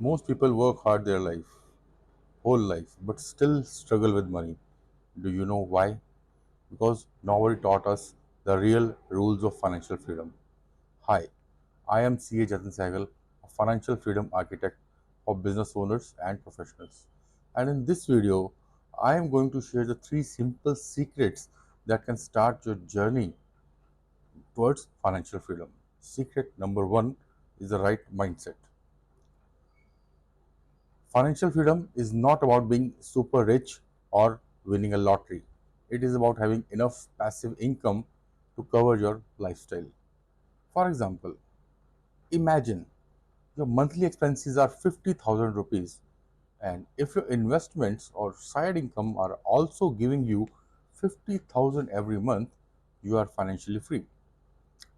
Most people work hard their whole life, but still struggle with money. Do you know why? Because nobody taught us the real rules of financial freedom. Hi, I am CA Jatin Sehgal, a financial freedom architect for business owners and professionals. And in this video, I am going to share the three simple secrets that can start your journey towards financial freedom. Secret number one is the right mindset. Financial freedom is not about being super rich or winning a lottery. It is about having enough passive income to cover your lifestyle. For example, imagine your monthly expenses are 50,000 rupees, and if your investments or side income are also giving you 50,000 every month, you are financially free.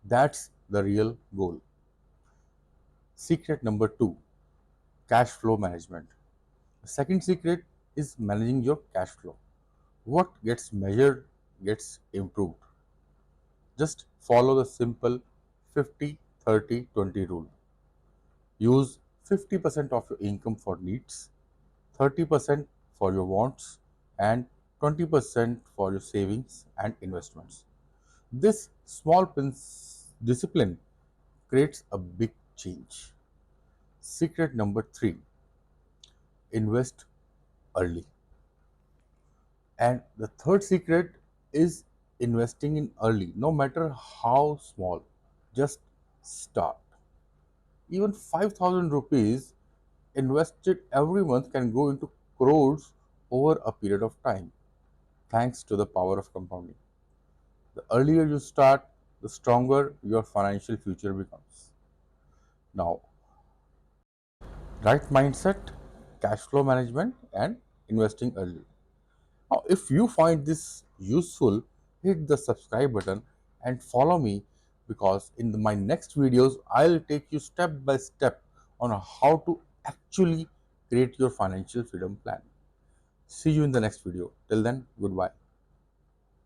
That's the real goal. Secret number two, cash flow management. The second secret is managing your cash flow. What gets measured gets improved. Just follow the simple 50-30-20 rule. Use 50% of your income for needs, 30% for your wants, and 20% for your savings and investments. This small discipline creates a big change. Secret number three, invest early. And the third secret is investing in early, no matter how small. Just start. Even 5,000 rupees invested every month can go into crores over a period of time, thanks to the power of compounding. The earlier you start, the stronger your financial future becomes. Now, right mindset, cash flow management, and investing early. Now, if you find this useful, hit the subscribe button and follow me, because in my next videos, I'll take you step by step on how to actually create your financial freedom plan. See you in the next video. Till then, goodbye.